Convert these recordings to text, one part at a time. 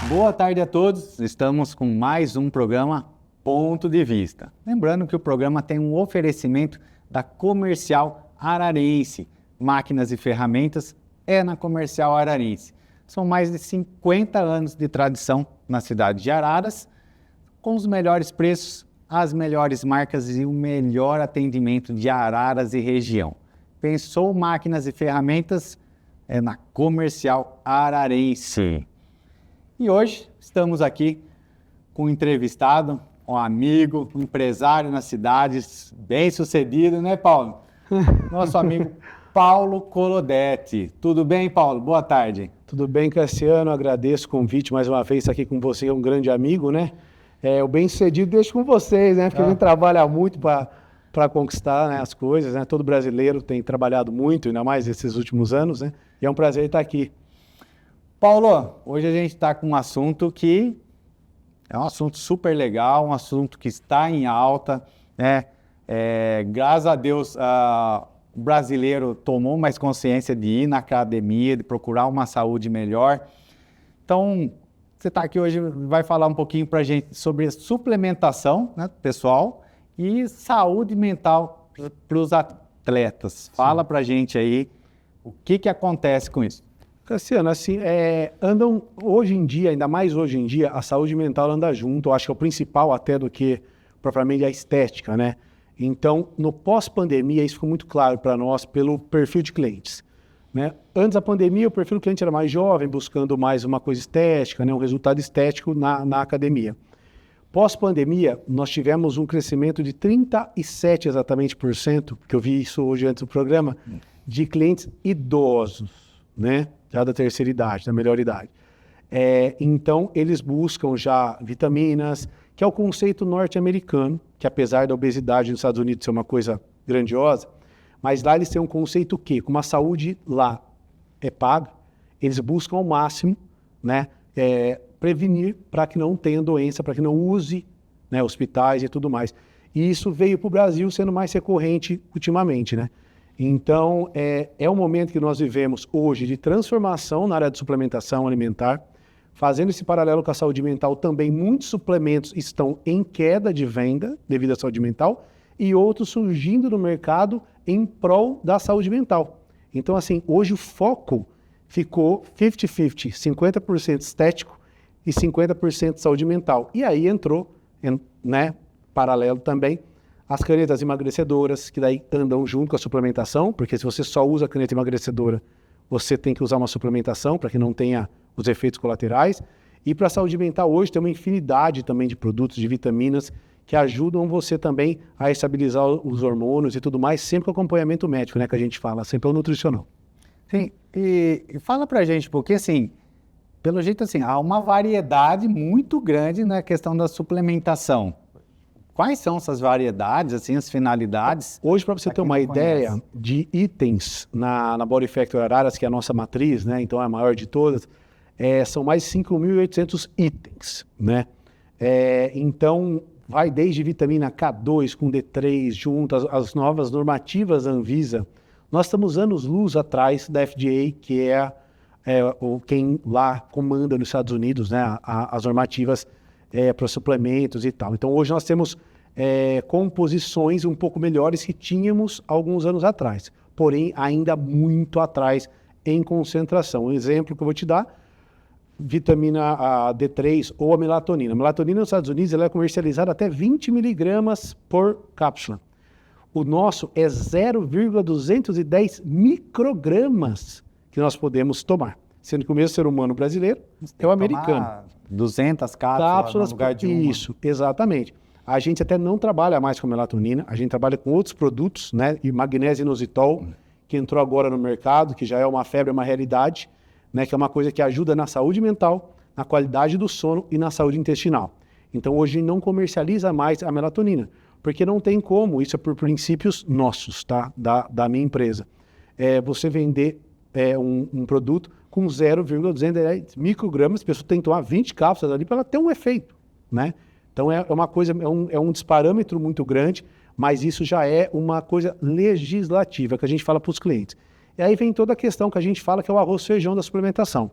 Boa tarde a todos, estamos com mais um programa Ponto de Vista. Lembrando que o programa tem um oferecimento da Comercial Ararense. Máquinas e ferramentas é na Comercial Ararense. São mais de 50 anos de tradição na cidade de Araras, com os melhores preços, as melhores marcas e o melhor atendimento de Araras e região. Pensou máquinas e ferramentas? É na Comercial Ararense. E hoje estamos aqui com um entrevistado, um amigo, um empresário na cidade, bem sucedido, né, Paulo? Nosso amigo Paulo Colodetti. Tudo bem, Paulo? Boa tarde. Tudo bem, Cassiano. Agradeço o convite mais uma vez aqui com você, um grande amigo, né? O bem-sucedido deixo com vocês, né? Porque a gente trabalha muito para conquistar, né, as coisas, né? Todo brasileiro tem trabalhado muito, ainda mais esses últimos anos, né? E é um prazer estar aqui. Paulo, hoje a gente está com um assunto que é um assunto super legal, um assunto que está em alta, né? Graças a Deus, o brasileiro tomou mais consciência de ir na academia, de procurar uma saúde melhor. Então, você está aqui hoje, vai falar um pouquinho para a gente sobre suplementação, né, pessoal, e saúde mental para os atletas. Fala para a gente aí o que acontece com isso. Cassiano, assim, andam hoje em dia, ainda mais hoje em dia, a saúde mental anda junto, eu acho que é o principal até do que propriamente a estética, né? Então, no pós-pandemia, isso ficou muito claro para nós pelo perfil de clientes, né? Antes da pandemia, o perfil do cliente era mais jovem, buscando mais uma coisa estética, né? Um resultado estético na academia. Pós-pandemia, nós tivemos um crescimento de 37 exatamente por cento, porque eu vi isso hoje antes do programa, de clientes idosos, né? Já da terceira idade, da melhor idade. Então, eles buscam já vitaminas, que é o conceito norte-americano, que apesar da obesidade nos Estados Unidos ser uma coisa grandiosa, mas lá eles têm um conceito o quê? Como a saúde lá é paga, eles buscam ao máximo, né, prevenir para que não tenha doença, para que não use, né, hospitais e tudo mais. E isso veio para o Brasil sendo mais recorrente ultimamente, né? Então, é um momento que nós vivemos hoje de transformação na área de suplementação alimentar. Fazendo esse paralelo com a saúde mental, também muitos suplementos estão em queda de venda devido à saúde mental e outros surgindo no mercado em prol da saúde mental. Então, assim, hoje o foco ficou 50-50, 50% estético e 50% saúde mental. E aí entrou, né, paralelo também, as canetas emagrecedoras, que daí andam junto com a suplementação, porque se você só usa a caneta emagrecedora, você tem que usar uma suplementação para que não tenha os efeitos colaterais. E para a saúde mental hoje tem uma infinidade também de produtos, de vitaminas, que ajudam você também a estabilizar os hormônios e tudo mais, sempre com acompanhamento médico, né, que a gente fala, sempre é o nutricional. Sim, e fala pra gente, porque assim, pelo jeito assim, há uma variedade muito grande na questão da suplementação. Quais são essas variedades, assim, as finalidades? Hoje, para você ter uma ideia de itens na Body Factory Araras, que é a nossa matriz, né? Então é a maior de todas, são mais de 5.800 itens, né? Então, vai desde vitamina K2 com D3, junto às novas normativas Anvisa. Nós estamos anos-luz atrás da FDA, que é quem lá comanda nos Estados Unidos, né? As normativas para suplementos e tal. Então, hoje nós temos composições um pouco melhores que tínhamos alguns anos atrás, porém ainda muito atrás em concentração. Um exemplo que eu vou te dar, vitamina D3 ou a melatonina. A melatonina nos Estados Unidos ela é comercializada até 20 miligramas por cápsula. O nosso é 0,210 microgramas que nós podemos tomar, sendo que o mesmo ser humano brasileiro é o americano. 200 cápsulas no lugar de uma. Isso, exatamente. A gente até não trabalha mais com melatonina, a gente trabalha com outros produtos, né? E magnésio inositol, que entrou agora no mercado, que já é uma febre, uma realidade, né? Que é uma coisa que ajuda na saúde mental, na qualidade do sono e na saúde intestinal. Então hoje não comercializa mais a melatonina, porque não tem como, isso é por princípios nossos, tá? Da minha empresa. Você vender um produto com 0,210 microgramas, a pessoa tem que tomar 20 cápsulas ali para ela ter um efeito, né? Então é uma coisa, é um desparâmetro muito grande, mas isso já é uma coisa legislativa que a gente fala para os clientes. E aí vem toda a questão que a gente fala que é o arroz e feijão da suplementação,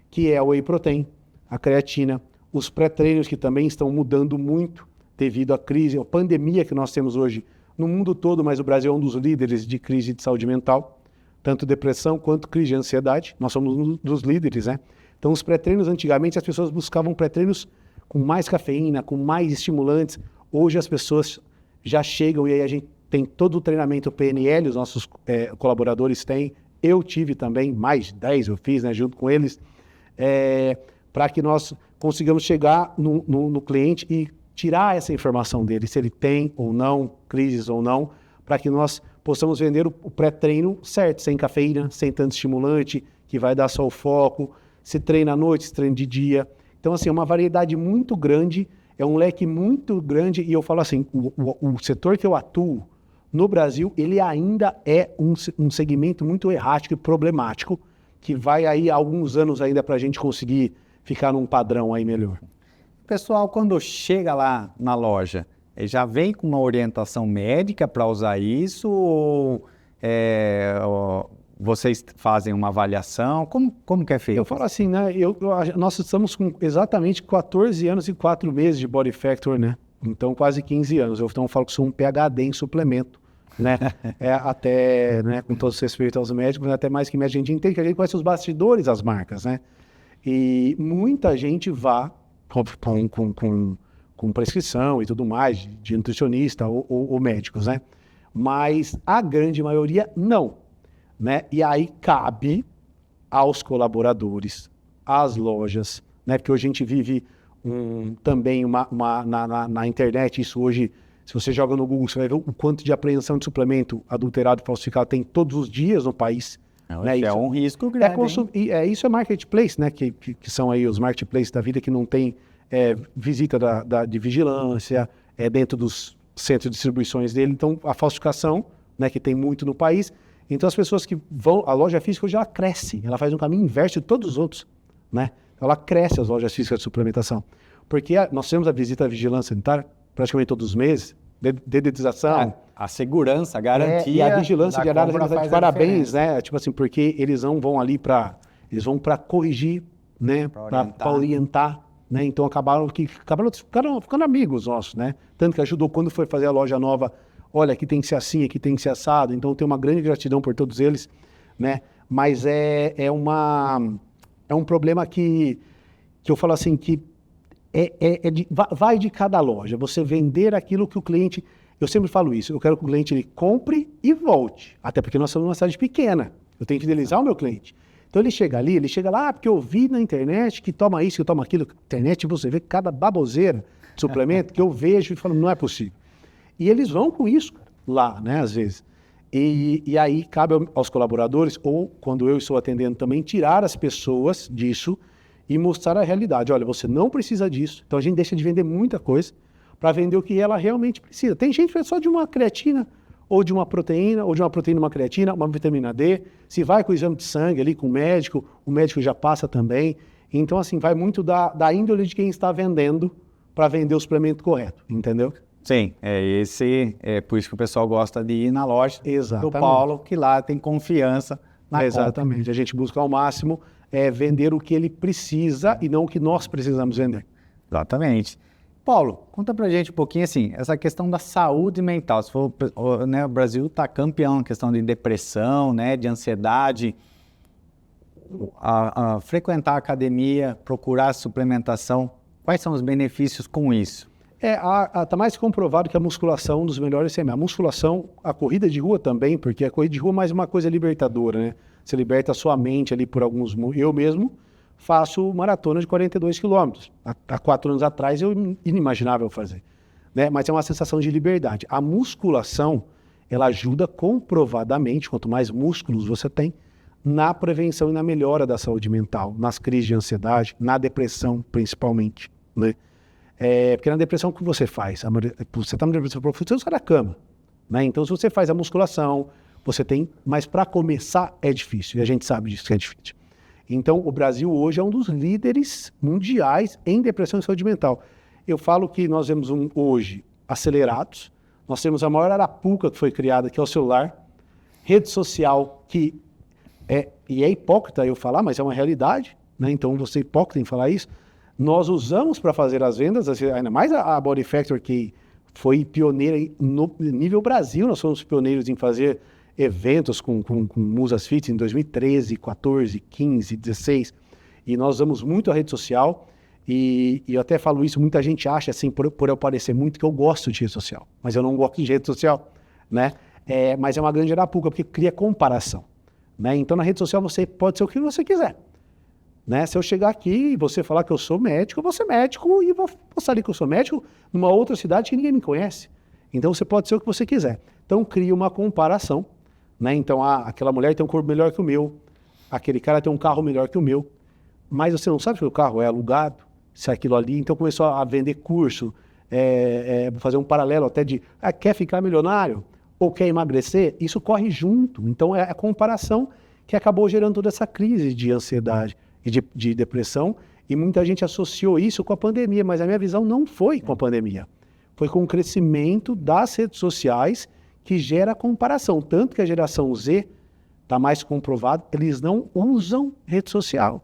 que é o whey protein, a creatina, os pré-treinos que também estão mudando muito devido à crise, à pandemia que nós temos hoje no mundo todo, mas o Brasil é um dos líderes de crise de saúde mental, tanto depressão quanto crise de ansiedade, nós somos um dos líderes, né? Então os pré-treinos, antigamente as pessoas buscavam pré-treinos com mais cafeína, com mais estimulantes, hoje as pessoas já chegam e aí a gente tem todo o treinamento PNL, os nossos colaboradores têm, eu tive também, mais 10 eu fiz, né, junto com eles, para que nós consigamos chegar no cliente e tirar essa informação dele, se ele tem ou não, crises ou não, para que nós possamos vender o pré-treino certo, sem cafeína, sem tanto estimulante, que vai dar só o foco, se treina à noite, se treina de dia. Então, assim, é uma variedade muito grande, é um leque muito grande, e eu falo assim, o setor que eu atuo no Brasil, ele ainda é um segmento muito errático e problemático, que vai aí alguns anos ainda para a gente conseguir ficar num padrão aí melhor. O pessoal, quando chega lá na loja, já vem com uma orientação médica para usar isso ou vocês fazem uma avaliação? Como que é feito? Eu falo assim, né? Nós estamos com exatamente 14 anos e 4 meses de Body Factor, né? Então, quase 15 anos. Eu então falo que sou um PhD em suplemento, né? Até, né, com todo respeito aos médicos, até mais que médico, a gente entende que a gente conhece os bastidores das marcas, né? E muita gente vá com prescrição e tudo mais, de nutricionista ou médicos, né? Mas a grande maioria não, né? E aí cabe aos colaboradores, às lojas, né? Porque hoje a gente vive também na internet, isso hoje, se você joga no Google, você vai ver o quanto de apreensão de suplemento adulterado e falsificado tem todos os dias no país. Né? Isso é um risco grande. Isso é marketplace, né? Que são aí os marketplaces da vida que não tem visita de vigilância dentro dos centros de distribuições dele. Então, a falsificação, né, que tem muito no país. Então, as pessoas que vão... A loja física hoje ela cresce, ela faz um caminho inverso de todos os outros, né? Ela cresce as lojas físicas de suplementação. Porque nós temos a visita à vigilância sanitária praticamente todos os meses, dedetização. A segurança, a garantia. E a vigilância diária de parabéns, né? Tipo assim, porque eles não vão ali eles vão para corrigir, né? Para orientar, né? Então acabaram ficando amigos nossos, né? Tanto que ajudou quando foi fazer a loja nova. Olha, aqui tem que ser assim, aqui tem que ser assado. Então tem uma grande gratidão por todos eles, né? Mas é um problema que eu falo assim, que vai de cada loja. Você vender aquilo que o cliente... Eu sempre falo isso, eu quero que o cliente ele compre e volte. Até porque nós somos uma cidade pequena. Eu tenho que fidelizar o meu cliente. Então ele chega lá, porque eu vi na internet que toma isso, que toma aquilo. Na internet você vê cada baboseira de suplemento que eu vejo e falo, não é possível. E eles vão com isso lá, né, às vezes. E aí cabe aos colaboradores, ou quando eu estou atendendo também, tirar as pessoas disso e mostrar a realidade. Olha, você não precisa disso. Então a gente deixa de vender muita coisa para vender o que ela realmente precisa. Tem gente que é só de uma creatina, ou de uma proteína, uma creatina, uma vitamina D. Se vai com o exame de sangue ali com o médico já passa também. Então, assim, vai muito da índole de quem está vendendo para vender o suplemento correto, entendeu? Sim, é por isso que o pessoal gosta de ir na loja do Paulo, que lá tem confiança na compra. Exatamente, a gente busca ao máximo vender o que ele precisa e não o que nós precisamos vender. Exatamente. Paulo, conta pra gente um pouquinho assim, essa questão da saúde mental. Se for, né, o Brasil está campeão na questão de depressão, né, de ansiedade. A frequentar a academia, procurar suplementação, quais são os benefícios com isso? Está mais comprovado que a musculação é um dos melhores remédios. A musculação, a corrida de rua também, porque a corrida de rua é mais uma coisa libertadora, né? Você liberta a sua mente ali por alguns... Eu mesmo faço maratona de 42 quilômetros. Há 4 anos atrás eu inimaginável fazer, né? Mas é uma sensação de liberdade. A musculação, ela ajuda comprovadamente, quanto mais músculos você tem, na prevenção e na melhora da saúde mental, nas crises de ansiedade, na depressão principalmente, né? Porque na depressão o que você faz? Você está na depressão profunda, você sai da cama, né? Então se você faz a musculação, você tem... Mas para começar é difícil, e a gente sabe disso que é difícil. Então, o Brasil hoje é um dos líderes mundiais em depressão e saúde mental. Eu falo que nós vemos hoje acelerados, nós temos a maior arapuca que foi criada, que é o celular, rede social, que é hipócrita eu falar, mas é uma realidade, né? Então, você é hipócrita em falar isso. Nós usamos para fazer as vendas, assim, ainda mais a Body Factor, que foi pioneira no nível Brasil. Nós fomos pioneiros em fazer eventos com Musas Fit em 2013, 14, 15, 16. E nós usamos muito a rede social. E eu até falo isso, muita gente acha, assim, por eu parecer muito, que eu gosto de rede social. Mas eu não gosto de rede social, né? Mas é uma grande arapuca, porque cria comparação, né? Então, na rede social, você pode ser o que você quiser, né? Se eu chegar aqui e você falar que eu sou médico, eu vou ser médico e vou postar ali que eu sou médico numa outra cidade que ninguém me conhece. Então, você pode ser o que você quiser. Então, cria uma comparação, né? Então, aquela mulher tem um corpo melhor que o meu, aquele cara tem um carro melhor que o meu, mas você não sabe se o carro é alugado, se aquilo ali. Então, começou a vender curso, fazer um paralelo até de, quer ficar milionário ou quer emagrecer? Isso corre junto. Então, é a comparação que acabou gerando toda essa crise de ansiedade e de depressão, e muita gente associou isso com a pandemia, mas a minha visão não foi com a pandemia. Foi com o crescimento das redes sociais que gera a comparação. Tanto que a geração Z, está mais comprovado, eles não usam rede social.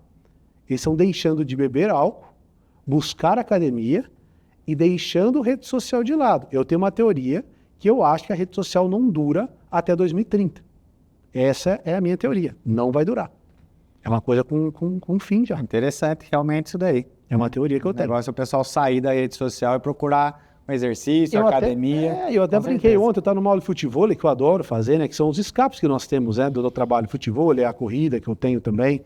Eles estão deixando de beber álcool, buscar academia e deixando rede social de lado. Eu tenho uma teoria que eu acho que a rede social não dura até 2030. Essa é a minha teoria. Não vai durar. É uma coisa com fim já. Interessante realmente isso daí. É uma teoria que eu tenho. O negócio é o pessoal sair da rede social e procurar um exercício, academia. Eu até brinquei ontem, eu estava numa aula de futebol, que eu adoro fazer, né? Que são os escapes que nós temos, né? Do trabalho de futebol, a corrida que eu tenho também,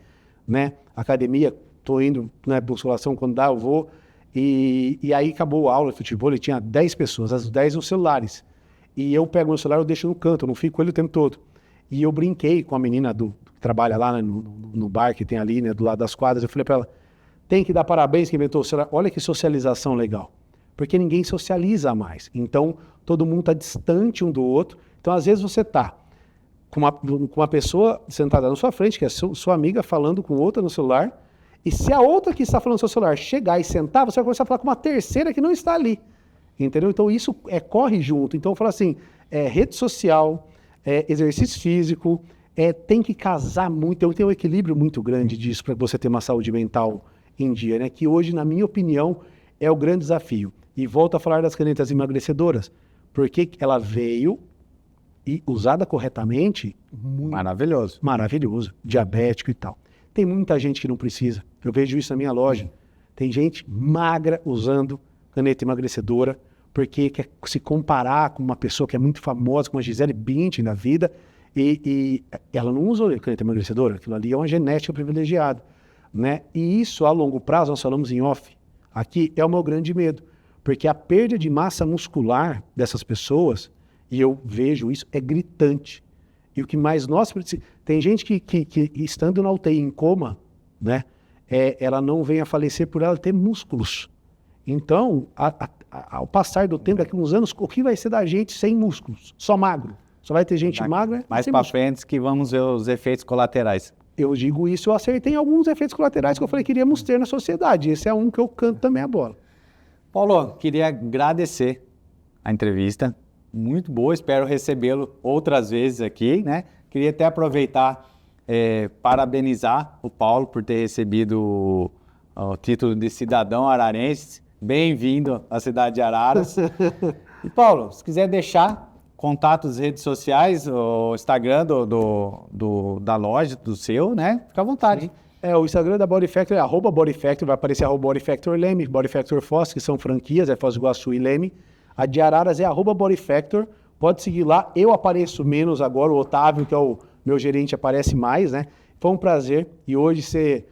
né? Academia, estou indo, né? Musculação, quando dá eu vou. E aí acabou a aula de futebol e tinha 10 pessoas, as 10 nos celulares. E eu pego meu celular, eu deixo no canto, eu não fico com ele o tempo todo. E eu brinquei com a menina que trabalha lá, né, no bar que tem ali, né, do lado das quadras. Eu falei para ela, tem que dar parabéns que inventou o celular. Olha que socialização legal. Porque ninguém socializa mais. Então, todo mundo está distante um do outro. Então, às vezes você está com uma pessoa sentada na sua frente, que é sua amiga, falando com outra no celular. E se a outra que está falando no seu celular chegar e sentar, você vai começar a falar com uma terceira que não está ali. Entendeu? Então, isso corre junto. Então, eu falo assim, rede social, exercício físico, tem que casar muito. Então, tem um equilíbrio muito grande disso para você ter uma saúde mental em dia, né? Que hoje, na minha opinião, é o grande desafio. E volto a falar das canetas emagrecedoras, porque ela veio e usada corretamente... Maravilhoso. Maravilhoso, diabético e tal. Tem muita gente que não precisa. Eu vejo isso na minha loja. Tem gente magra usando caneta emagrecedora, porque quer se comparar com uma pessoa que é muito famosa, como a Gisele Bündchen na vida, e ela não usa caneta emagrecedora. Aquilo ali é uma genética privilegiada, né? E isso, a longo prazo, nós falamos em off, aqui é o meu grande medo, porque a perda de massa muscular dessas pessoas, e eu vejo isso, é gritante. E o que mais nós precisamos... Tem gente que estando na UTI em coma, né, ela não vem a falecer por ela ter músculos. Então, ao passar do tempo, daqui a uns anos, o que vai ser da gente sem músculos? Só magro. Só vai ter gente magra. Mais para frente que vamos ver os efeitos colaterais. Eu digo isso, eu acertei em alguns efeitos colaterais que eu falei que queríamos ter na sociedade. Esse é um que eu canto também a bola. Paulo, queria agradecer a entrevista. Muito boa, espero recebê-lo outras vezes aqui, né? Queria até aproveitar, parabenizar o Paulo por ter recebido o título de cidadão ararense. Bem-vindo à cidade de Araras. E Paulo, se quiser deixar contatos, redes sociais, o Instagram da loja, do seu, né? Fica à vontade. O Instagram da Body Factor é @BodyFactor, vai aparecer @BodyFactor Leme, BodyFactor Foz, que são franquias, Foz do Iguaçu e Leme. A de Araras é @BodyFactor, pode seguir lá. Eu apareço menos agora, o Otávio, que é o meu gerente, aparece mais, né? Foi um prazer, e hoje ser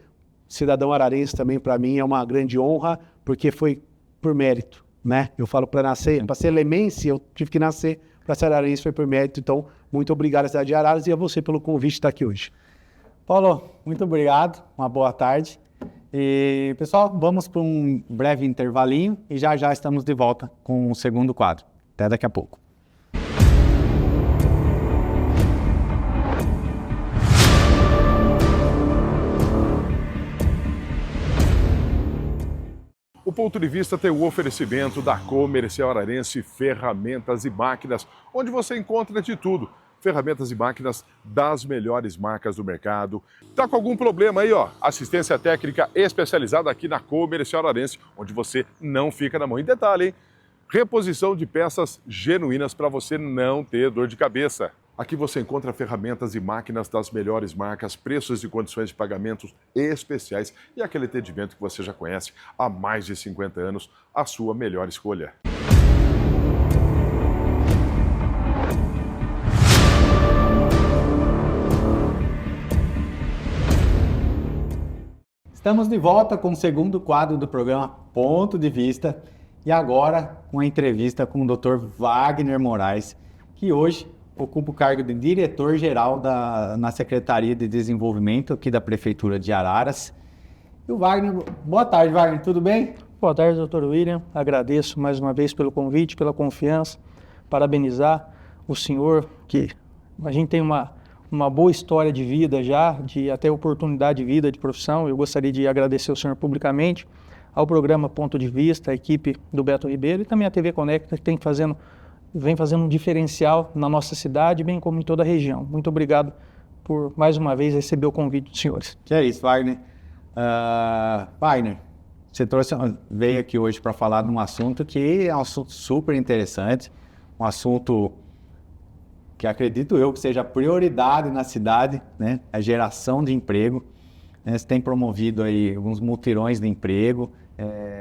cidadão ararense também para mim é uma grande honra, porque foi por mérito, né? Eu falo para ser lemense, eu tive que nascer, para ser ararense foi por mérito. Então, muito obrigado à cidade de Araras e a você pelo convite de estar aqui hoje. Paulo, muito obrigado, uma boa tarde. E, pessoal, vamos para um breve intervalinho e já estamos de volta com o segundo quadro. Até daqui a pouco. O Ponto de Vista tem o oferecimento da Comercial Ararense Ferramentas e Máquinas, onde você encontra de tudo. ferramentas e máquinas das melhores marcas do mercado. Tá com algum problema aí, ó? Assistência técnica especializada aqui na Comercial Ararense, onde você não fica na mão. Em detalhe, hein? Reposição de peças genuínas para você não ter dor de cabeça. Aqui você encontra ferramentas e máquinas das melhores marcas, preços e condições de pagamentos especiais e aquele atendimento que você já conhece há mais de 50 anos, a sua melhor escolha. Estamos de volta com o segundo quadro do programa Ponto de Vista e agora com a entrevista com o Dr. Wagner Moraes, que hoje ocupa o cargo de diretor-geral na Secretaria de Desenvolvimento aqui da Prefeitura de Araras. E o Wagner, boa tarde, Wagner, tudo bem? Boa tarde, doutor William. Agradeço mais uma vez pelo convite, pela confiança, parabenizar o senhor, que a gente tem uma boa história de vida já, de até oportunidade de vida, de profissão. Eu gostaria de agradecer ao senhor publicamente, ao programa Ponto de Vista, a equipe do Beto Ribeiro e também a TV Conecta, que vem fazendo um diferencial na nossa cidade, bem como em toda a região. Muito obrigado por, mais uma vez, receber o convite dos senhores. Que é isso, Wagner. Wagner, você veio aqui hoje para falar de um assunto que é um assunto super interessante, um assunto que acredito eu que seja prioridade na cidade, né? A geração de emprego. Né? Você tem promovido aí alguns mutirões de emprego,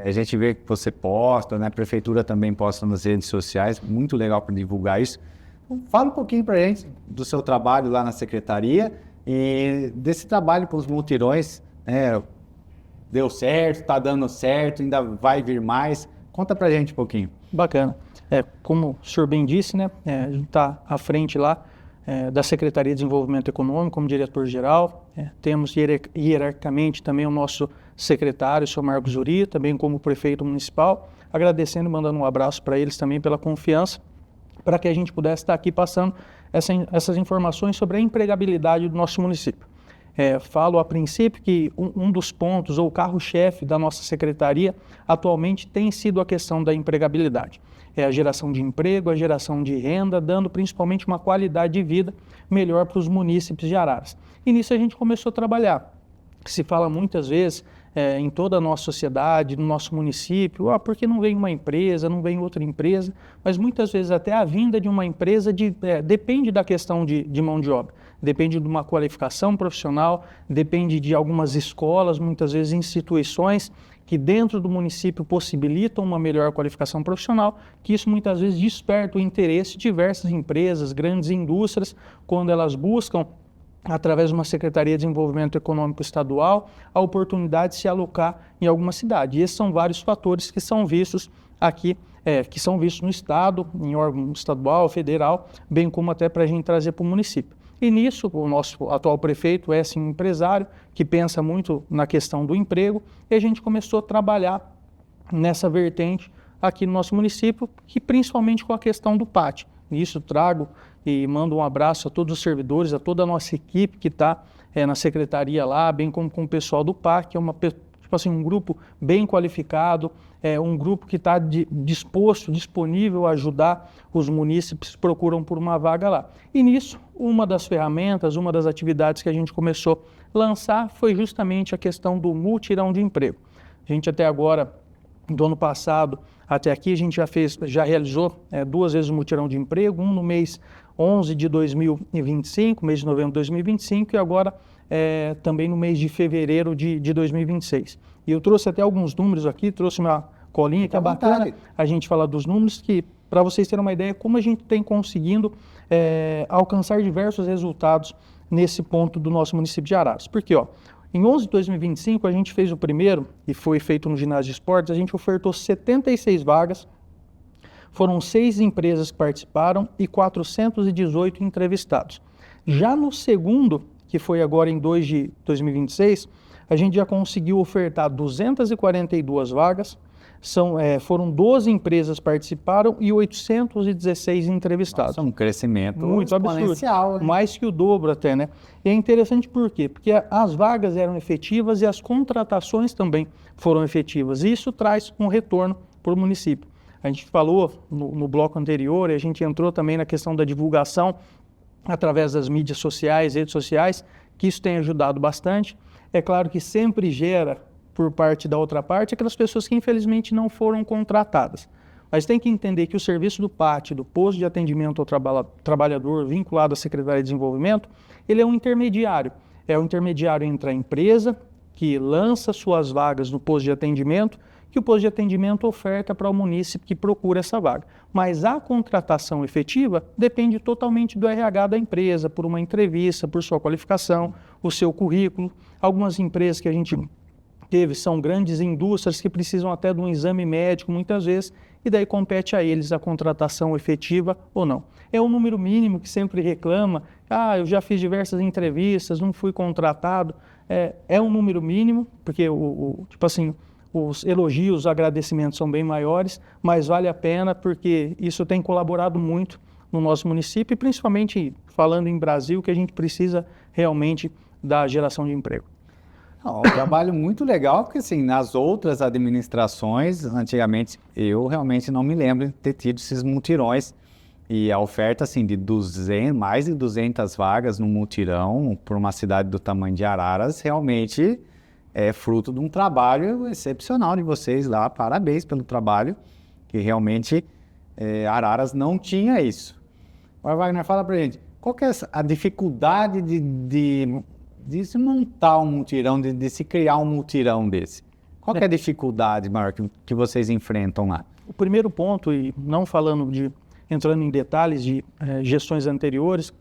a gente vê que você posta, né? A prefeitura também posta nas redes sociais, muito legal para divulgar isso. Então, fala um pouquinho para a gente do seu trabalho lá na secretaria e desse trabalho com os mutirões, né? Deu certo, está dando certo, ainda vai vir mais. Conta para a gente um pouquinho. Bacana. Como o senhor bem disse, né? A gente está à frente lá da Secretaria de Desenvolvimento Econômico como diretor-geral. Temos hierarquicamente também o nosso secretário, o senhor Marcos Zuri, também como prefeito municipal, agradecendo e mandando um abraço para eles também pela confiança, para que a gente pudesse estar aqui passando essas informações sobre a empregabilidade do nosso município. Falo a princípio que um dos pontos ou carro-chefe da nossa secretaria atualmente tem sido a questão da empregabilidade. É a geração de emprego, a geração de renda, dando principalmente uma qualidade de vida melhor para os munícipes de Araras. E nisso a gente começou a trabalhar. Se fala muitas vezes em toda a nossa sociedade, no nosso município, por que não vem uma empresa, não vem outra empresa, mas muitas vezes até a vinda de uma empresa depende da questão de mão de obra, depende de uma qualificação profissional, depende de algumas escolas, muitas vezes instituições que dentro do município possibilitam uma melhor qualificação profissional, que isso muitas vezes desperta o interesse de diversas empresas, grandes indústrias, quando elas buscam através de uma Secretaria de Desenvolvimento Econômico Estadual, a oportunidade de se alocar em alguma cidade. E esses são vários fatores que são vistos aqui, que são vistos no Estado, em órgão estadual, federal, bem como até para a gente trazer para o município. E nisso, o nosso atual prefeito é sim um empresário que pensa muito na questão do emprego, e a gente começou a trabalhar nessa vertente aqui no nosso município, que principalmente com a questão do PAT. Nisso trago e mando um abraço a todos os servidores, a toda a nossa equipe que está na secretaria lá, bem como com o pessoal do PAC, que é um grupo bem qualificado, um grupo que está disponível a ajudar os munícipes que procuram por uma vaga lá. E nisso, uma das ferramentas, uma das atividades que a gente começou a lançar foi justamente a questão do mutirão de emprego. A gente até agora, do ano passado até aqui, a gente já realizou 2 vezes o mutirão de emprego, um no mês 11 de 2025, mês de novembro de 2025, e agora também no mês de fevereiro de 2026. E eu trouxe até alguns números aqui, trouxe uma colinha que é bacana a gente falar dos números, que para vocês terem uma ideia como a gente tem conseguindo alcançar diversos resultados nesse ponto do nosso município de Araras. Porque, em 11 de 2025, a gente fez o primeiro, e foi feito no ginásio de esportes, a gente ofertou 76 vagas, foram 6 empresas que participaram e 418 entrevistados. Já no segundo, que foi agora em 2 de 2026, a gente já conseguiu ofertar 242 vagas, foram 12 empresas que participaram e 816 entrevistados. Nossa, um crescimento muito exponencial, absurdo, mais que o dobro até, né? E é interessante por quê? Porque as vagas eram efetivas e as contratações também foram efetivas. E isso traz um retorno para o município. A gente falou no bloco anterior, e a gente entrou também na questão da divulgação através das mídias sociais, redes sociais, que isso tem ajudado bastante. É claro que sempre gera, por parte da outra parte, aquelas pessoas que infelizmente não foram contratadas. Mas tem que entender que o serviço do PAT, do posto de atendimento ao trabalhador vinculado à Secretaria de Desenvolvimento, ele é um intermediário. É o intermediário entre a empresa, que lança suas vagas no posto de atendimento, que o posto de atendimento oferta para o munícipe que procura essa vaga. Mas a contratação efetiva depende totalmente do RH da empresa, por uma entrevista, por sua qualificação, o seu currículo. Algumas empresas que a gente teve são grandes indústrias que precisam até de um exame médico muitas vezes, e daí compete a eles a contratação efetiva ou não. É um número mínimo que sempre reclama, eu já fiz diversas entrevistas, não fui contratado. É um número mínimo, porque os elogios, os agradecimentos são bem maiores, mas vale a pena porque isso tem colaborado muito no nosso município, e principalmente falando em Brasil, que a gente precisa realmente da geração de emprego. Um trabalho muito legal, porque assim, nas outras administrações, antigamente, eu realmente não me lembro de ter tido esses mutirões, e a oferta assim, de mais de 200 vagas no mutirão, por uma cidade do tamanho de Araras, realmente é fruto de um trabalho excepcional de vocês lá. Parabéns pelo trabalho, que realmente Araras não tinha isso. Agora, Wagner, fala pra gente, qual que é a dificuldade de se montar um mutirão, de se criar um mutirão desse? Qual que é a dificuldade maior que vocês enfrentam lá? O primeiro ponto, e não entrando em detalhes de gestões anteriores,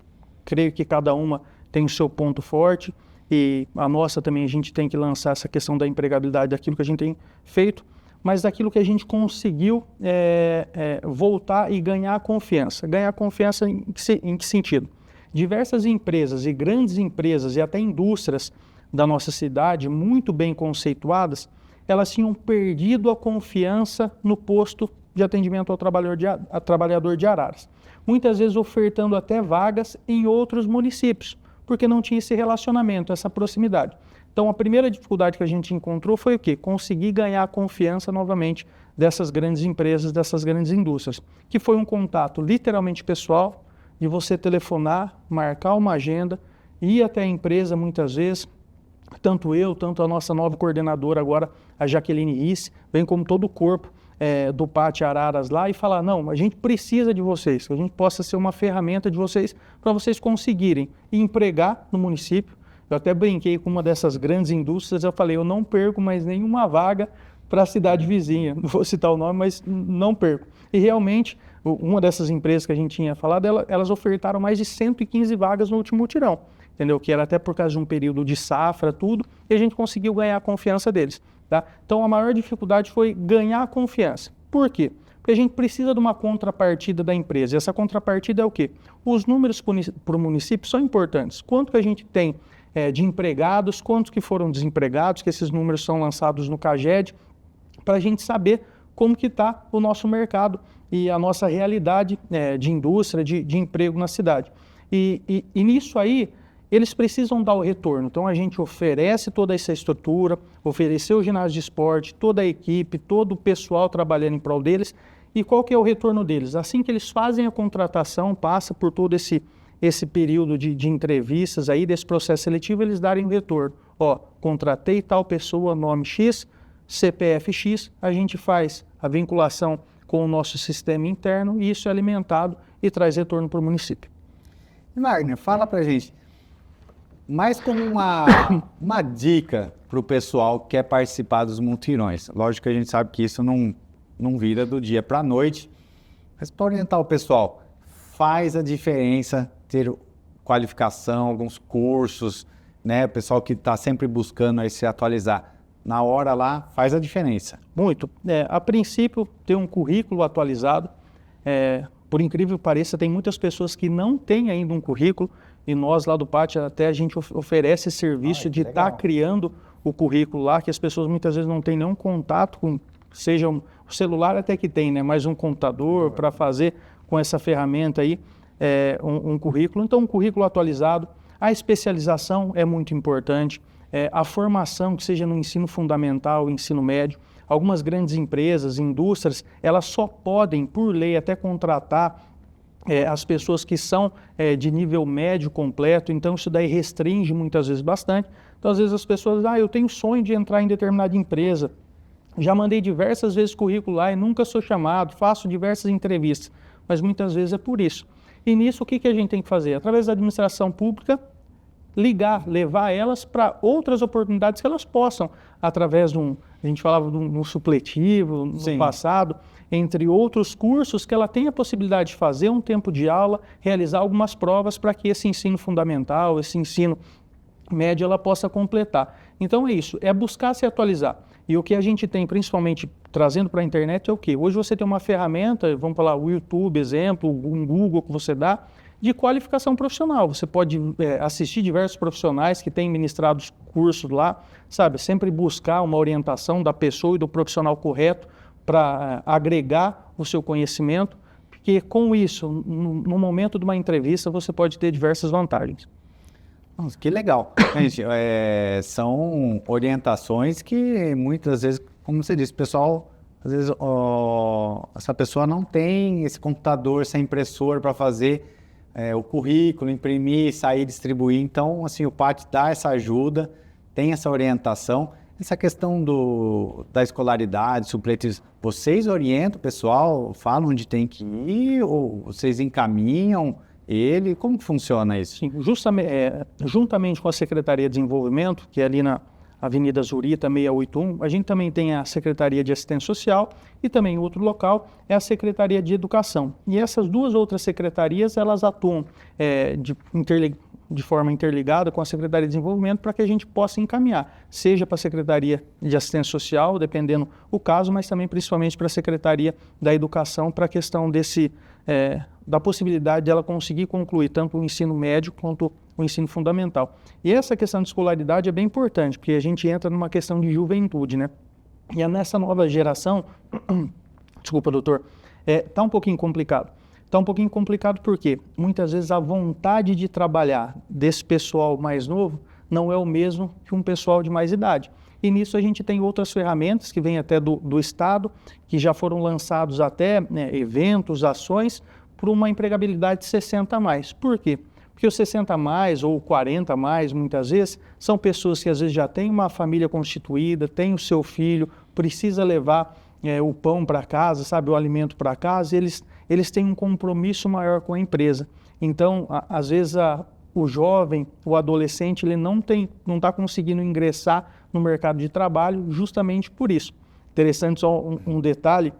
creio que cada uma tem o seu ponto forte, e a nossa também, a gente tem que lançar essa questão da empregabilidade daquilo que a gente tem feito, mas daquilo que a gente conseguiu voltar e ganhar confiança. Ganhar confiança em que sentido? Diversas empresas e grandes empresas e até indústrias da nossa cidade, muito bem conceituadas, elas tinham perdido a confiança no posto de atendimento ao trabalhador de Araras. Muitas vezes ofertando até vagas em outros municípios, porque não tinha esse relacionamento, essa proximidade. Então, a primeira dificuldade que a gente encontrou foi o quê? Conseguir ganhar a confiança novamente dessas grandes empresas, dessas grandes indústrias, que foi um contato literalmente pessoal, de você telefonar, marcar uma agenda, ir até a empresa muitas vezes, tanto eu, tanto a nossa nova coordenadora agora, a Jaqueline Risse, bem como todo o corpo do PAT Araras lá, e falar, não, a gente precisa de vocês, que a gente possa ser uma ferramenta de vocês, para vocês conseguirem empregar no município. Eu até brinquei com uma dessas grandes indústrias, eu falei, eu não perco mais nenhuma vaga para a cidade vizinha, não vou citar o nome, mas não perco. E realmente, uma dessas empresas que a gente tinha falado, elas ofertaram mais de 115 vagas no último mutirão, entendeu? Que era até por causa de um período de safra, tudo, e a gente conseguiu ganhar a confiança deles, tá? Então, a maior dificuldade foi ganhar a confiança. Por quê? Porque a gente precisa de uma contrapartida da empresa, e essa contrapartida é o quê? Os números para o município são importantes. Quanto que a gente tem de empregados, quantos que foram desempregados, que esses números são lançados no CAGED, para a gente saber como que está o nosso mercado e a nossa realidade de indústria, de emprego na cidade. E nisso aí, eles precisam dar o retorno. Então, a gente oferece toda essa estrutura, ofereceu o ginásio de esporte, toda a equipe, todo o pessoal trabalhando em prol deles. E qual que é o retorno deles? Assim que eles fazem a contratação, passa por todo esse período de entrevistas aí, desse processo seletivo, eles darem o retorno. Contratei tal pessoa, nome X, CPF X, a gente faz a vinculação com o nosso sistema interno e isso é alimentado e traz retorno para o município. Wagner, fala pra gente, mais como uma dica para o pessoal que quer participar dos mutirões. Lógico que a gente sabe que isso não vira do dia para a noite, mas para orientar o pessoal, faz a diferença ter qualificação, alguns cursos, né? O pessoal que está sempre buscando aí se atualizar. Na hora lá, faz a diferença. Muito. A princípio, ter um currículo atualizado. Por incrível que pareça, tem muitas pessoas que não têm ainda um currículo, e nós lá do PAT até a gente oferece esse serviço de estar criando o currículo lá, que as pessoas muitas vezes não têm nenhum contato com, seja o celular até que tem, né? Mas um computador para fazer com essa ferramenta aí um currículo. Então, um currículo atualizado. A especialização é muito importante. A formação, que seja no ensino fundamental, ensino médio. Algumas grandes empresas, indústrias, elas só podem, por lei, até contratar as pessoas que são de nível médio completo, então isso daí restringe muitas vezes bastante. Então, às vezes as pessoas, eu tenho sonho de entrar em determinada empresa, já mandei diversas vezes currículo lá e nunca sou chamado, faço diversas entrevistas, mas muitas vezes é por isso. E nisso, o que a gente tem que fazer? Através da administração pública, levar elas para outras oportunidades que elas possam, através de a gente falava de um supletivo no passado, entre outros cursos que ela tem a possibilidade de fazer um tempo de aula, realizar algumas provas para que esse ensino fundamental, esse ensino médio, ela possa completar. Então é isso, é buscar se atualizar. E o que a gente tem, principalmente trazendo para a internet, é o quê? Hoje você tem uma ferramenta, vamos falar, o YouTube, exemplo, um Google que você dá, de qualificação profissional. Você pode assistir diversos profissionais que têm ministrado cursos lá, sabe? Sempre buscar uma orientação da pessoa e do profissional correto para agregar o seu conhecimento, porque com isso, no momento de uma entrevista, você pode ter diversas vantagens. Nossa, que legal. Gente, são orientações que muitas vezes, como você disse, o pessoal, às vezes, essa pessoa não tem esse computador, essa impressora para fazer o currículo, imprimir, sair, distribuir. Então, assim, o PAT dá essa ajuda, tem essa orientação. Essa questão da escolaridade, supletivos, vocês orientam o pessoal, falam onde tem que ir ou vocês encaminham ele? Como que funciona isso? Sim, juntamente com a Secretaria de Desenvolvimento, que é ali na Avenida Zurita 681, a gente também tem a Secretaria de Assistência Social e também outro local é a Secretaria de Educação. E essas duas outras secretarias, elas atuam de forma interligada com a Secretaria de Desenvolvimento para que a gente possa encaminhar, seja para a Secretaria de Assistência Social, dependendo o caso, mas também principalmente para a Secretaria da Educação, para a questão da possibilidade dela conseguir concluir tanto o ensino médio quanto o ensino fundamental. E essa questão de escolaridade é bem importante, porque a gente entra numa questão de juventude, né? E nessa nova geração, desculpa, doutor, está um pouquinho complicado. Está um pouquinho complicado porque muitas vezes a vontade de trabalhar desse pessoal mais novo não é o mesmo que um pessoal de mais idade. E nisso a gente tem outras ferramentas que vêm até do Estado, que já foram lançados até eventos, ações, por uma empregabilidade de 60 a mais. Por quê? Porque os 60 a mais ou 40 a mais, muitas vezes, são pessoas que às vezes já têm uma família constituída, têm o seu filho, precisa levar o pão para casa, sabe, o alimento para casa, e eles têm um compromisso maior com a empresa. Então, às vezes, o jovem, o adolescente, ele não está conseguindo ingressar no mercado de trabalho justamente por isso. Interessante só um detalhe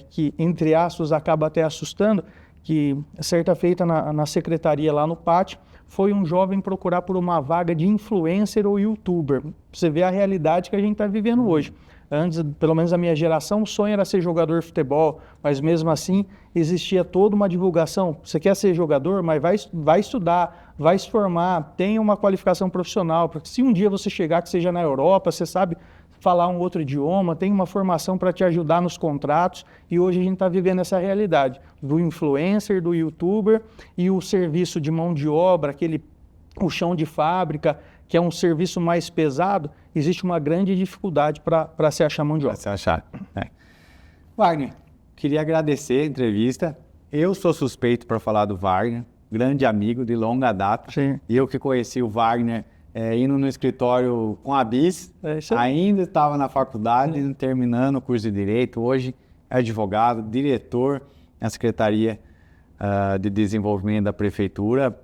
que, entre aspas, acaba até assustando, que certa feita na secretaria lá no pátio, foi um jovem procurar por uma vaga de influencer ou youtuber. Você vê a realidade que a gente está vivendo hoje. Antes, pelo menos a minha geração, o sonho era ser jogador de futebol, mas mesmo assim existia toda uma divulgação. Você quer ser jogador, mas vai estudar, vai se formar, tenha uma qualificação profissional, porque se um dia você chegar que seja na Europa, você sabe falar um outro idioma, tem uma formação para te ajudar nos contratos, e hoje a gente está vivendo essa realidade do influencer, do youtuber e o serviço de mão de obra, o chão de fábrica, que é um serviço mais pesado, existe uma grande dificuldade para se achar mão de obra. Para se achar. Wagner, queria agradecer a entrevista. Eu sou suspeito para falar do Wagner, grande amigo de longa data. Sim. E eu que conheci o Wagner indo no escritório com a BIS, ainda estava na faculdade, terminando o curso de Direito, hoje é advogado, diretor na Secretaria de Desenvolvimento da Prefeitura,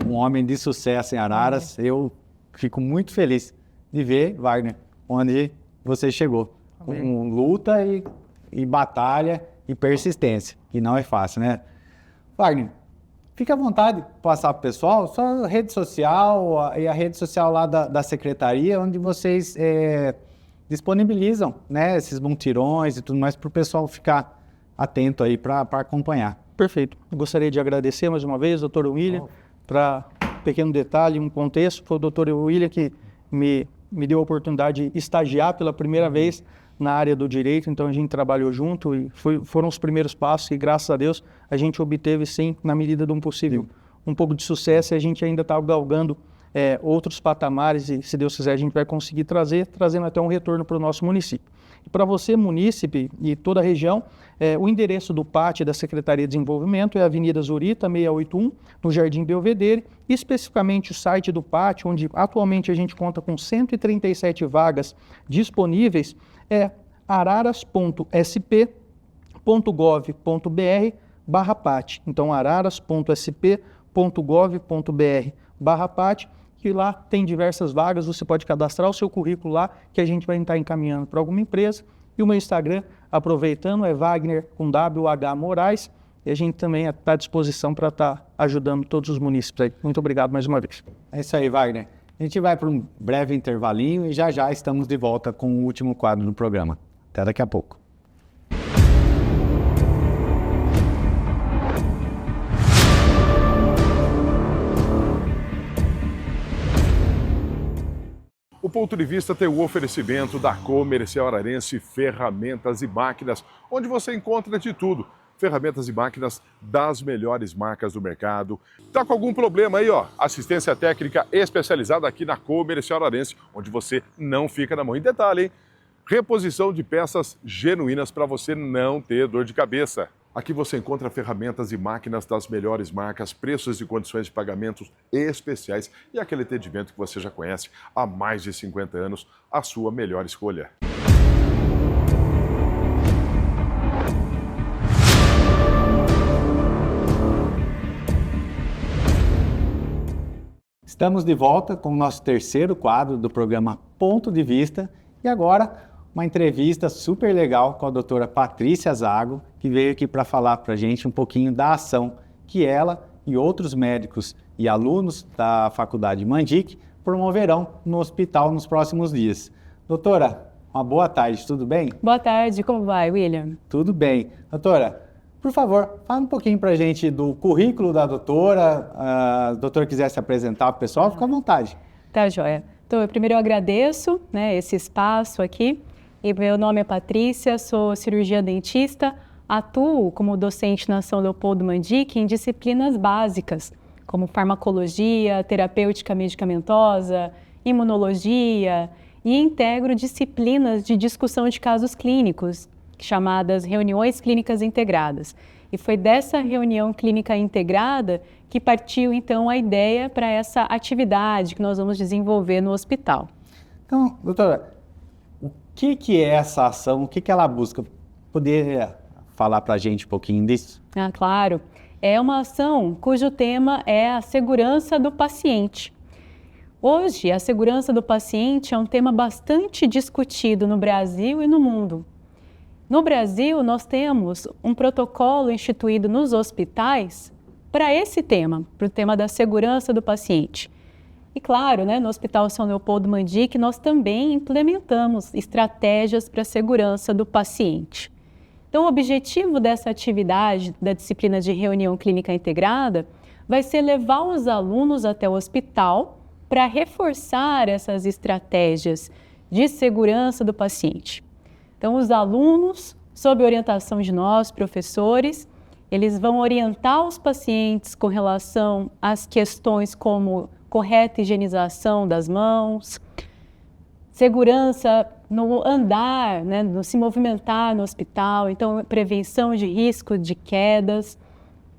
um homem de sucesso em Araras. Eu fico muito feliz de ver, Wagner, onde você chegou. Com luta e batalha e persistência, que não é fácil, né? Wagner, fique à vontade de passar para o pessoal, só a rede social e a rede social lá da Secretaria, onde vocês disponibilizam, né, esses montirões e tudo mais para o pessoal ficar atento aí para acompanhar. Perfeito. Eu gostaria de agradecer mais uma vez, doutor William, para um pequeno detalhe, um contexto. Foi o doutor William que me deu a oportunidade de estagiar pela primeira vez na área do direito, então a gente trabalhou junto e foram os primeiros passos e, graças a Deus, a gente obteve, sim, na medida do possível, um pouco de sucesso, e a gente ainda está galgando outros patamares e, se Deus quiser, a gente vai conseguir trazendo até um retorno para o nosso município. E para você, munícipe e toda a região, o endereço do PAT da Secretaria de Desenvolvimento é Avenida Zurita, 681, no Jardim Belvedere, e especificamente o site do PAT, onde atualmente a gente conta com 137 vagas disponíveis, é araras.sp.gov.br/PAT. Então, araras.sp.gov.br/PAT, que lá tem diversas vagas, você pode cadastrar o seu currículo lá, que a gente vai estar encaminhando para alguma empresa. E o meu Instagram, aproveitando, é Wagner com WH Moraes, e a gente também está à disposição para estar ajudando todos os munícipes aí. Muito obrigado mais uma vez. É isso aí, Wagner. A gente vai para um breve intervalinho e já já estamos de volta com o último quadro do programa. Até daqui a pouco. O Ponto de Vista tem o oferecimento da Comercial Ararense Ferramentas e Máquinas, onde você encontra de tudo. Ferramentas e máquinas das melhores marcas do mercado. Tá com algum problema aí, ó? Assistência técnica especializada aqui na Comercial Ararense, onde você não fica na mão. E detalhe, hein? Reposição de peças genuínas para você não ter dor de cabeça. Aqui você encontra ferramentas e máquinas das melhores marcas, preços e condições de pagamentos especiais e aquele atendimento que você já conhece há mais de 50 anos, a sua melhor escolha. Estamos de volta com o nosso terceiro quadro do programa Ponto de Vista e agora uma entrevista super legal com a doutora Patrícia Zago, que veio aqui para falar para a gente um pouquinho da ação que ela e outros médicos e alunos da Faculdade Mandic promoverão no hospital nos próximos dias. Doutora, uma boa tarde, tudo bem? Boa tarde, como vai, William? Tudo bem. Doutora, por favor, fala um pouquinho para a gente do currículo da doutora. A doutora quiser se apresentar para o pessoal, fica à vontade. Tá, joia. Então, primeiro eu agradeço, esse espaço aqui. E meu nome é Patrícia, sou cirurgiã dentista, atuo como docente na São Leopoldo Mandic em disciplinas básicas, como farmacologia, terapêutica medicamentosa, imunologia, e integro disciplinas de discussão de casos clínicos, chamadas reuniões clínicas integradas. E foi dessa reunião clínica integrada que partiu, então, a ideia para essa atividade que nós vamos desenvolver no hospital. Então, doutora, o que é essa ação? O que ela busca? Poder falar para a gente um pouquinho disso? Ah, claro. É uma ação cujo tema é a segurança do paciente. Hoje, a segurança do paciente é um tema bastante discutido no Brasil e no mundo. No Brasil, nós temos um protocolo instituído nos hospitais para esse tema, para o tema da segurança do paciente. E claro, no Hospital São Leopoldo Mandic, nós também implementamos estratégias para a segurança do paciente. Então, o objetivo dessa atividade da disciplina de reunião clínica integrada vai ser levar os alunos até o hospital para reforçar essas estratégias de segurança do paciente. Então, os alunos, sob orientação de nós, professores, eles vão orientar os pacientes com relação às questões como correta higienização das mãos, segurança no andar, no se movimentar no hospital, então prevenção de risco de quedas,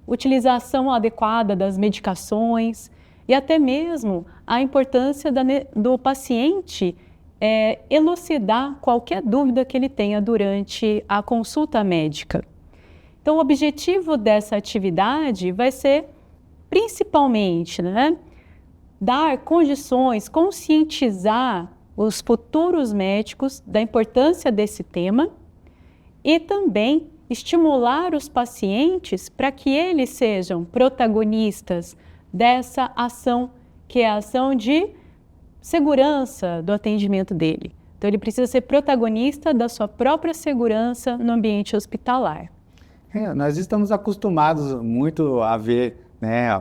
utilização adequada das medicações e até mesmo a importância do paciente elucidar qualquer dúvida que ele tenha durante a consulta médica. Então, o objetivo dessa atividade vai ser, principalmente, dar condições, conscientizar os futuros médicos da importância desse tema e também estimular os pacientes para que eles sejam protagonistas dessa ação, que é a ação de segurança do atendimento dele. Então, ele precisa ser protagonista da sua própria segurança no ambiente hospitalar. Nós estamos acostumados muito a ver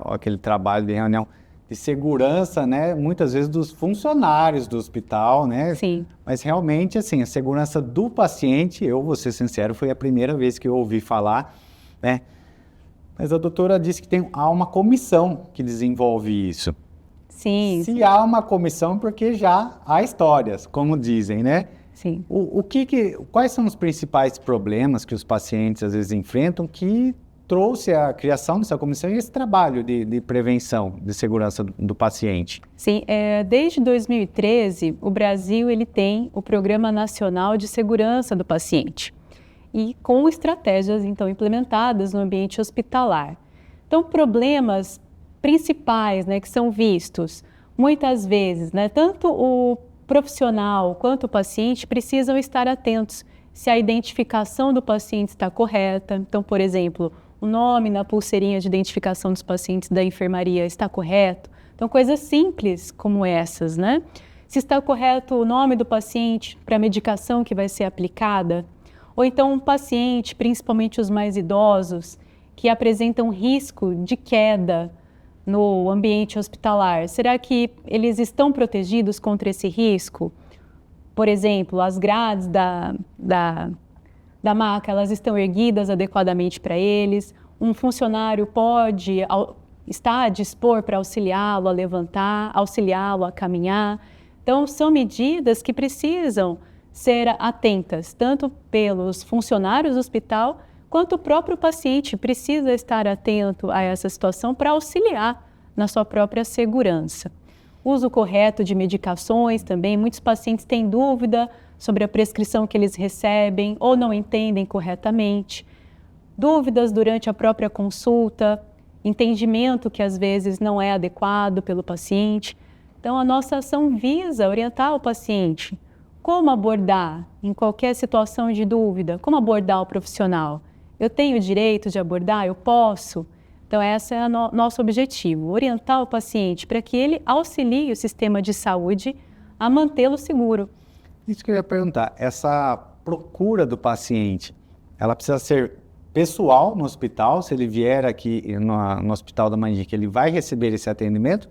aquele trabalho de reunião de segurança, muitas vezes dos funcionários do hospital, Sim. Mas realmente, assim, a segurança do paciente, eu vou ser sincero, foi a primeira vez que eu ouvi falar, Mas a doutora disse que há uma comissão que desenvolve isso. Sim. Se há uma comissão, porque já há histórias, como dizem, né? Sim. Quais são os principais problemas que os pacientes às vezes enfrentam que trouxe a criação dessa comissão e esse trabalho de prevenção, de segurança do paciente? Sim, desde 2013, o Brasil ele tem o Programa Nacional de Segurança do Paciente e com estratégias, então, implementadas no ambiente hospitalar. Então, problemas principais, né, que são vistos, muitas vezes, né, tanto o profissional quanto o paciente precisam estar atentos se a identificação do paciente está correta. Então, por exemplo, o nome na pulseirinha de identificação dos pacientes da enfermaria está correto. Então, coisas simples como essas, né? Se está correto o nome do paciente para a medicação que vai ser aplicada, ou então um paciente, principalmente os mais idosos, que apresentam risco de queda no ambiente hospitalar. Será que eles estão protegidos contra esse risco? Por exemplo, as grades da maca, elas estão erguidas adequadamente para eles. Um funcionário pode estar a dispor para auxiliá-lo a levantar, auxiliá-lo a caminhar. Então, são medidas que precisam ser atentas, tanto pelos funcionários do hospital, quanto o próprio paciente precisa estar atento a essa situação para auxiliar na sua própria segurança. Uso correto de medicações também. Muitos pacientes têm dúvida sobre a prescrição que eles recebem ou não entendem corretamente. Dúvidas durante a própria consulta, entendimento que às vezes não é adequado pelo paciente. Então, a nossa ação visa orientar o paciente. Como abordar em qualquer situação de dúvida? Como abordar o profissional? Eu tenho o direito de abordar? Eu posso? Então, esse é o nosso objetivo, orientar o paciente para que ele auxilie o sistema de saúde a mantê-lo seguro. Isso que eu ia perguntar, essa procura do paciente, ela precisa ser pessoal no hospital, se ele vier aqui no Hospital da Mandica, ele vai receber esse atendimento,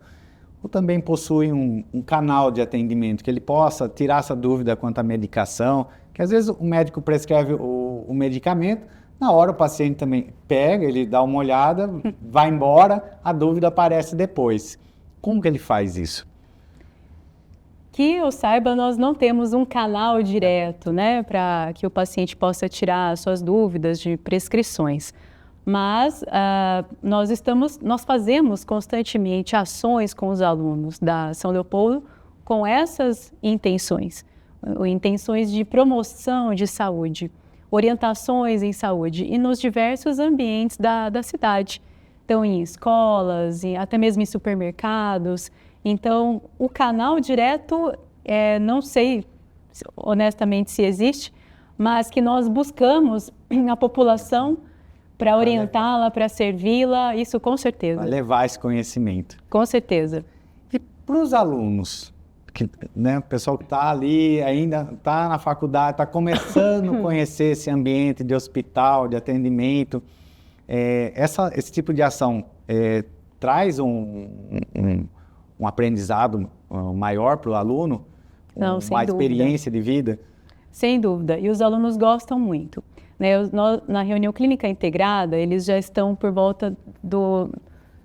ou também possui um canal de atendimento que ele possa tirar essa dúvida quanto à medicação, que às vezes o médico prescreve o medicamento, na hora o paciente também pega, ele dá uma olhada, vai embora, a dúvida aparece depois. Como que ele faz isso? Que eu saiba, nós não temos um canal direto, né, para que o paciente possa tirar suas dúvidas de prescrições. Mas nós fazemos constantemente ações com os alunos da São Leopoldo com essas intenções de promoção de saúde, orientações em saúde e nos diversos ambientes da cidade. Então, em escolas, até mesmo em supermercados. Então, o canal direto, não sei honestamente se existe, mas que nós buscamos a população para orientá-la, para servi-la, isso com certeza. Para levar esse conhecimento. Com certeza. E para os alunos, o pessoal que está ali, ainda está na faculdade, está começando a conhecer esse ambiente de hospital, de atendimento, esse tipo de ação traz um aprendizado maior para o aluno? Não, sem uma dúvida. Experiência de vida? Sem dúvida, e os alunos gostam muito. Na reunião clínica integrada, eles já estão por volta do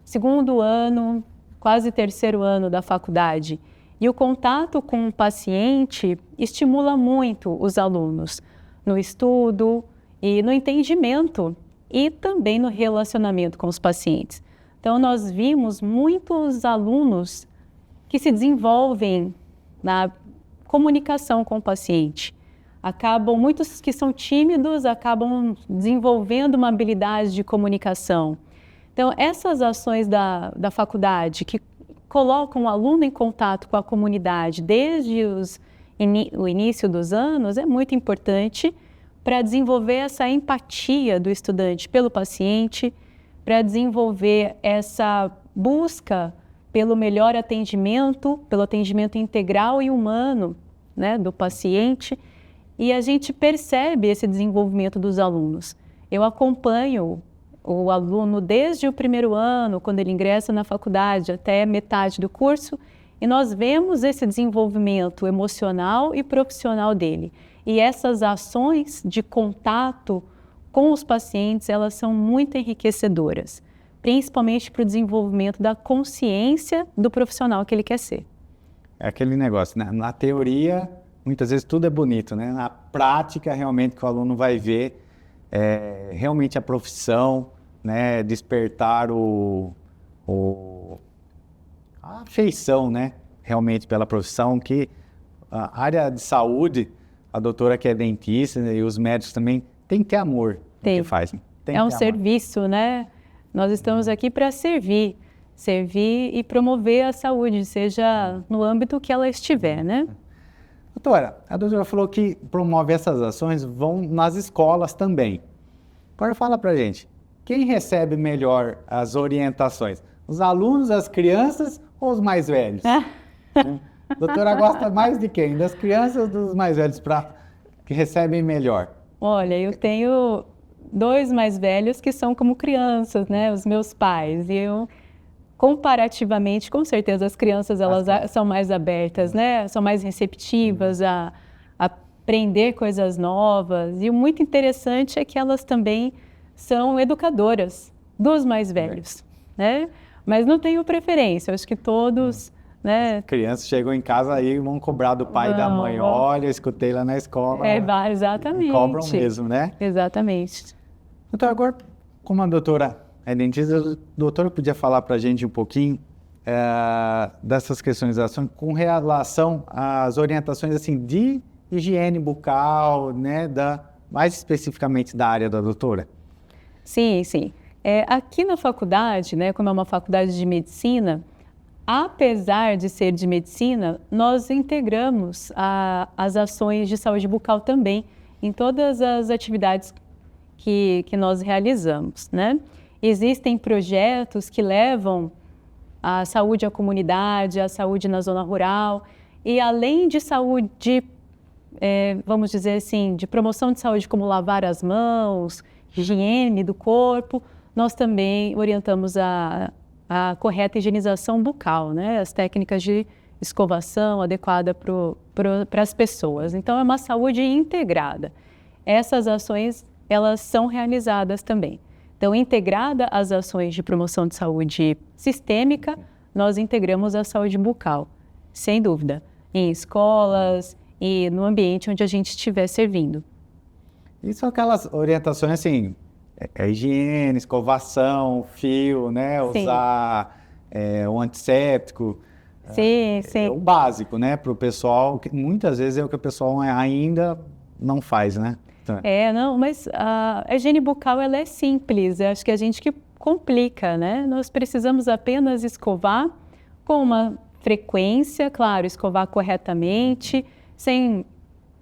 2º ano, quase 3º ano da faculdade. E o contato com o paciente estimula muito os alunos no estudo e no entendimento e também no relacionamento com os pacientes. Então, nós vimos muitos alunos que se desenvolvem na comunicação com o paciente. Muitos que são tímidos acabam desenvolvendo uma habilidade de comunicação. Então, essas ações da faculdade que colocam o aluno em contato com a comunidade desde o início dos anos é muito importante para desenvolver essa empatia do estudante pelo paciente, para desenvolver essa busca pelo melhor atendimento, pelo atendimento integral e humano, né, do paciente. E a gente percebe esse desenvolvimento dos alunos. Eu acompanho o aluno desde o 1º ano, quando ele ingressa na faculdade, até metade do curso, e nós vemos esse desenvolvimento emocional e profissional dele. E essas ações de contato com os pacientes, elas são muito enriquecedoras, principalmente para o desenvolvimento da consciência do profissional que ele quer ser. É aquele negócio, né? Na teoria, muitas vezes tudo é bonito, né? Na prática, realmente, que o aluno vai ver realmente a profissão, né? Despertar a afeição, né? Realmente pela profissão, que a área de saúde, a doutora que é dentista, né, e os médicos também, tem que ter amor no que faz. Né? Tem É um que ter amor. serviço, né? Nós estamos aqui para servir e promover a saúde, seja no âmbito que ela estiver, né? Doutora, a doutora falou que promove essas ações, vão nas escolas também. Agora fala pra gente, quem recebe melhor as orientações? Os alunos, as crianças ou os mais velhos? A doutora gosta mais de quem? Das crianças ou dos mais velhos que recebem melhor? Olha, eu tenho 2 mais velhos que são como crianças, né? Os meus pais. E eu, comparativamente, com certeza, as crianças elas são mais abertas, né? São mais receptivas a aprender coisas novas. E o muito interessante é que elas também são educadoras dos mais velhos, né? Mas não tenho preferência, eu acho que todos, né? Crianças chegam em casa aí vão cobrar do pai e da mãe. Olha, eu escutei lá na escola. Exatamente. E cobram mesmo, né? Exatamente. Então, agora, como a doutora é dentista, a doutora podia falar para a gente um pouquinho dessas questões da ação com relação às orientações assim, de higiene bucal, né? Mais especificamente da área da doutora? Sim, sim. Aqui na faculdade, né, como é uma faculdade de medicina, apesar de ser de medicina, nós integramos as ações de saúde bucal também em todas as atividades que nós realizamos, né? Existem projetos que levam a saúde à comunidade, a saúde na zona rural, e além de saúde, vamos dizer assim, de promoção de saúde como lavar as mãos, higiene do corpo, nós também orientamos a correta higienização bucal, né? As técnicas de escovação adequada para as pessoas. Então, é uma saúde integrada. Essas ações, elas são realizadas também. Então, integrada às ações de promoção de saúde sistêmica, nós integramos a saúde bucal, sem dúvida, em escolas e no ambiente onde a gente estiver servindo. E são aquelas orientações assim, higiene, escovação, fio, né? Usar um antisséptico. Sim, sim. O básico, né? Para o pessoal, que muitas vezes é o que o pessoal ainda não faz, né? Então, não, mas a higiene bucal, ela é simples, eu acho que a gente que complica, né? Nós precisamos apenas escovar com uma frequência, claro, escovar corretamente, sem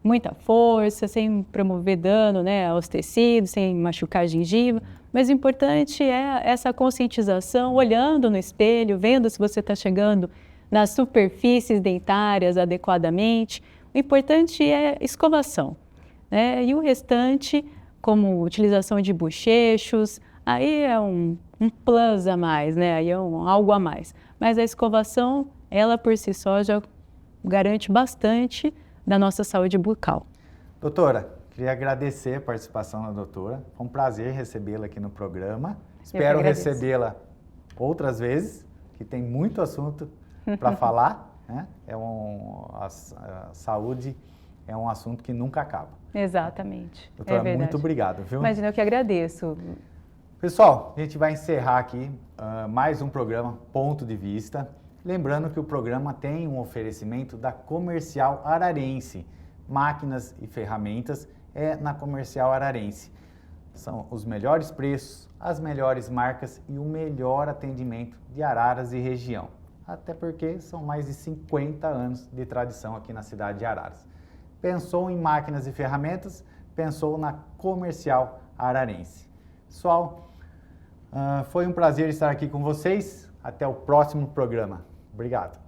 muita força, sem promover dano, né, aos tecidos, sem machucar a gengiva. Mas o importante é essa conscientização, olhando no espelho, vendo se você está chegando nas superfícies dentárias adequadamente. O importante é escovação, né? E o restante, como utilização de bochechos, aí é um plus a mais, né? Aí é algo a mais. Mas a escovação, ela por si só já garante bastante da nossa saúde bucal. Doutora, queria agradecer a participação da doutora. Foi um prazer recebê-la aqui no programa. Espero recebê-la outras vezes, que tem muito assunto para falar, né? A saúde é um assunto que nunca acaba. Exatamente. Doutora, muito obrigado, viu? Imagina, eu que agradeço. Pessoal, a gente vai encerrar aqui mais um programa Ponto de Vista. Lembrando que o programa tem um oferecimento da Comercial Ararense. Máquinas e ferramentas na Comercial Ararense. São os melhores preços, as melhores marcas e o melhor atendimento de Araras e região. Até porque são mais de 50 anos de tradição aqui na cidade de Araras. Pensou em máquinas e ferramentas? Pensou na Comercial Ararense. Pessoal, foi um prazer estar aqui com vocês. Até o próximo programa. Obrigado.